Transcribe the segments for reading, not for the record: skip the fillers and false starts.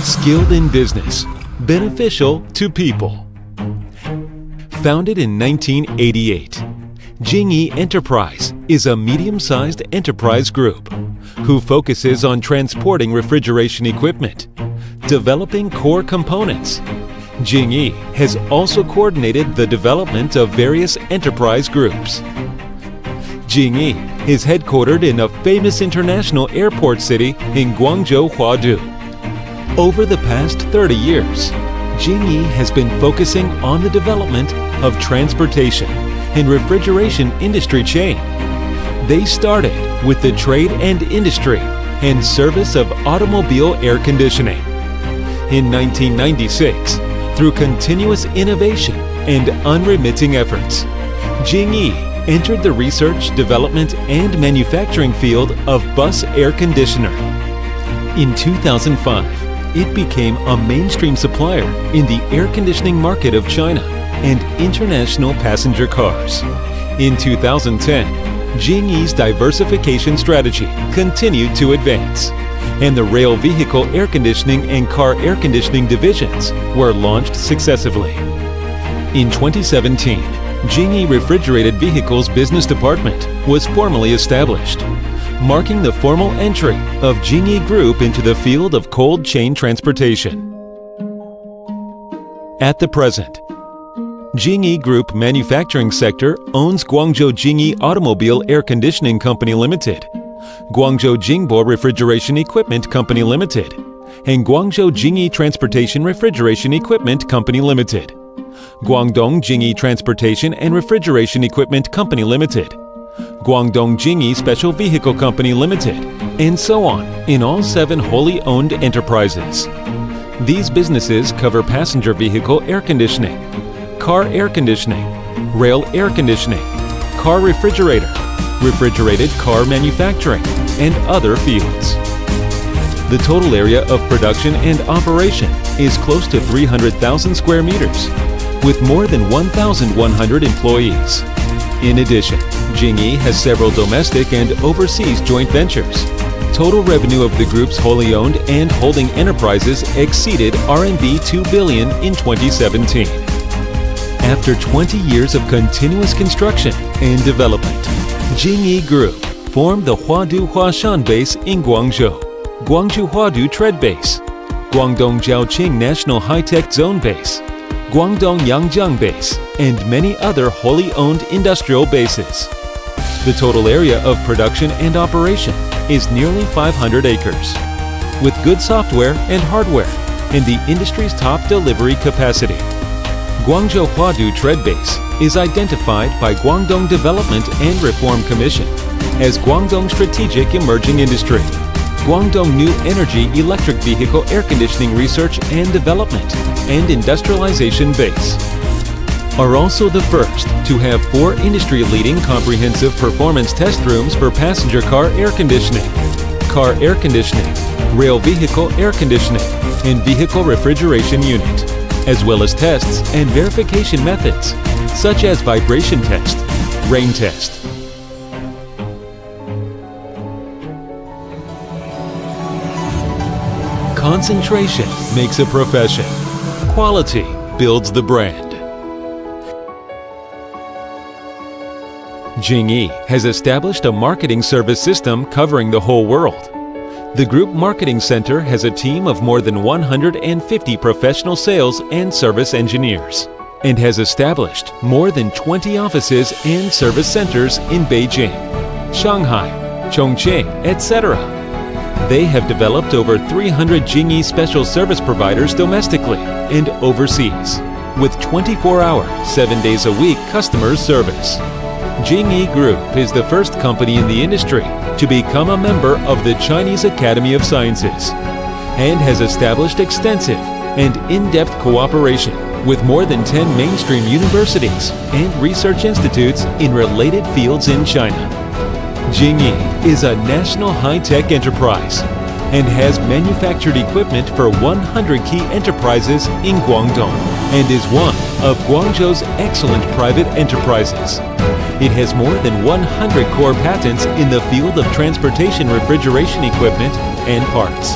skilled in business, beneficial to people. Founded in 1988, Jingyi Enterprise is a medium-sized enterprise group who focuses on transporting refrigeration equipment, developing core components. Jingyi has also coordinated the development of various enterprise groups. Jingyi is headquartered in a famous international airport city in Guangzhou, Huadu. Over the past 30 years, Jingyi has been focusing on the development of transportation and refrigeration industry chain. They started with the trade and industry and service of automobile air conditioning. In 1996, through continuous innovation and unremitting efforts, Jingyi entered the research, development, and manufacturing field of bus air conditioner. In 2005, it became a mainstream supplier in the air conditioning market of China and international passenger cars. In 2010, Jingyi's diversification strategy continued to advance, and the rail vehicle air conditioning and car air conditioning divisions were launched successively. In 2017, Jingyi Refrigerated Vehicles Business Department was formally established, marking the formal entry of Jingyi Group into the field of cold chain transportation. At the present, Jingyi Group manufacturing sector owns Guangzhou Jingyi Automobile Air Conditioning Company Limited, Guangzhou Jingbo Refrigeration Equipment Company Limited, and Guangzhou Jingyi Transportation Refrigeration Equipment Company Limited, Guangdong Jingyi Transportation and Refrigeration Equipment Company Limited, Guangdong Jingyi Special Vehicle Company Limited, and so on in all 7 wholly owned enterprises. These businesses cover passenger vehicle air conditioning, car air conditioning, rail air conditioning, car refrigerator, refrigerated car manufacturing, and other fields. The total area of production and operation is close to 300,000 square meters, with more than 1,100 employees. In addition, Jingyi has several domestic and overseas joint ventures. Total revenue of the group's wholly owned and holding enterprises exceeded RMB 2 billion in 2017. After 20 years of continuous construction and development, Jingyi Group formed the Huadu Huashan Base in Guangzhou, Guangzhou Huadu Trade Base, Guangdong Jiaoqing National High-Tech Zone Base, Guangdong Yangjiang Base, and many other wholly owned industrial bases. The total area of production and operation is nearly 500 acres, with good software and hardware and the industry's top delivery capacity. Guangzhou Huadu Trade Base is identified by Guangdong Development and Reform Commission as Guangdong Strategic Emerging Industry, Guangdong New Energy Electric Vehicle Air Conditioning Research and Development and Industrialization Base. Are also the first to have 4 industry-leading comprehensive performance test rooms for passenger car air conditioning, rail vehicle air conditioning, and vehicle refrigeration unit, as well as tests and verification methods, such as vibration test, rain test. Concentration makes a profession. Quality builds the brand. Jingyi has established a marketing service system covering the whole world. The Group Marketing Center has a team of more than 150 professional sales and service engineers and has established more than 20 offices and service centers in Beijing, Shanghai, Chongqing, etc. They have developed over 300 Jingyi special service providers domestically and overseas, with 24-hour, 7 days a week customer service. Jingyi Group is the first company in the industry to become a member of the Chinese Academy of Sciences and has established extensive and in-depth cooperation with more than 10 mainstream universities and research institutes in related fields in China. Jingyi is a national high-tech enterprise and has manufactured equipment for 100 key enterprises in Guangdong and is one of Guangzhou's excellent private enterprises. It has more than 100 core patents in the field of transportation refrigeration equipment and parts.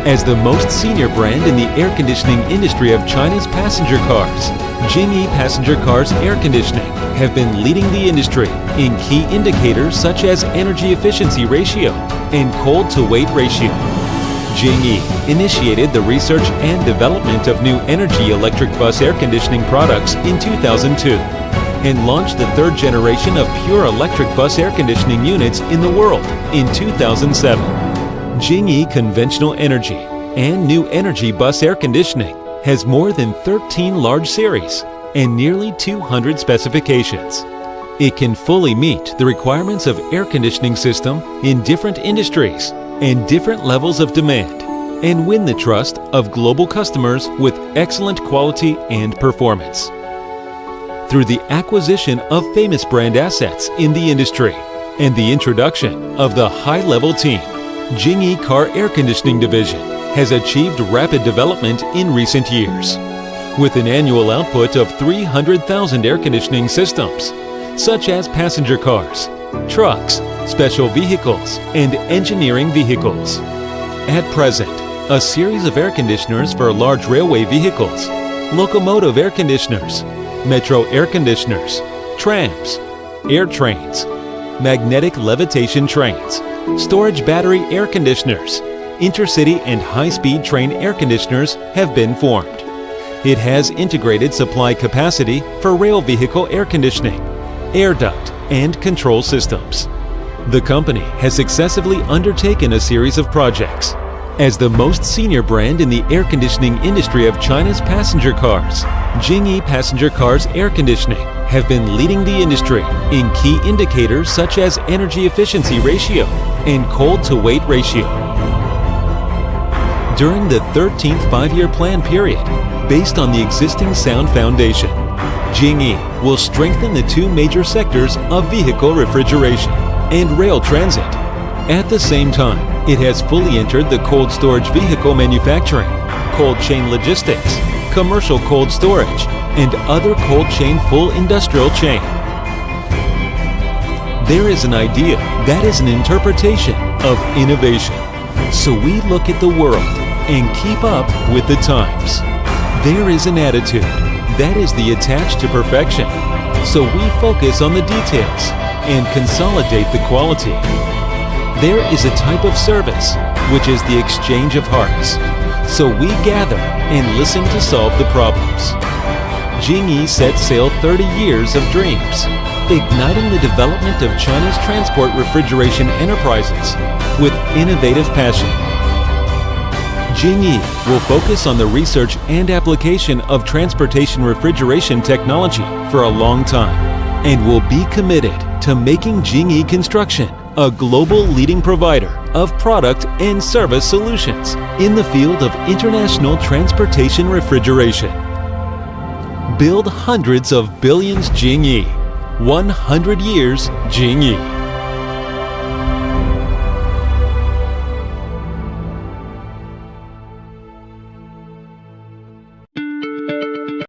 As the most senior brand in the air conditioning industry of China's passenger cars, Jingyi passenger cars air conditioning have been leading the industry in key indicators such as energy efficiency ratio and cold-to-weight ratio. Jingyi initiated the research and development of new energy electric bus air conditioning products in 2002 and launched the third generation of pure electric bus air conditioning units in the world in 2007. Jingyi Conventional Energy and New Energy Bus Air Conditioning has more than 13 large series and nearly 200 specifications. It can fully meet the requirements of air conditioning system in different industries and different levels of demand and win the trust of global customers with excellent quality and performance. Through the acquisition of famous brand assets in the industry and the introduction of the high-level team, Jingyi Car Air Conditioning Division has achieved rapid development in recent years, with an annual output of 300,000 air conditioning systems, such as passenger cars, trucks, special vehicles, and engineering vehicles. At present, a series of air conditioners for large railway vehicles, locomotive air conditioners, metro air conditioners, trams, air trains, magnetic levitation trains, storage battery air conditioners, intercity and high-speed train air conditioners have been formed. It has integrated supply capacity for rail vehicle air conditioning, air duct, and control systems. The company has successively undertaken a series of projects. As the most senior brand in the air conditioning industry of China's passenger cars, Jingyi passenger cars air conditioning have been leading the industry in key indicators such as energy efficiency ratio and cold-to-weight ratio. During the 13th five-year plan period, based on the existing sound foundation, Jingyi will strengthen the two major sectors of vehicle refrigeration and rail transit. At the same time, it has fully entered the cold storage vehicle manufacturing, cold chain logistics, commercial cold storage, and other cold chain full industrial chain. There is an idea that is an interpretation of innovation. So we look at the world and keep up with the times. There is an attitude that is the attached to perfection. So we focus on the details and consolidate the quality. There is a type of service, which is the exchange of hearts. So we gather and listen to solve the problems. Jingyi set sail 30 years of dreams, igniting the development of China's transport refrigeration enterprises with innovative passion. Jingyi will focus on the research and application of transportation refrigeration technology for a long time and will be committed to making Jingyi Construction a global leading provider of product and service solutions in the field of international transportation refrigeration. Build hundreds of billions Jingyi. 100 years Jingyi.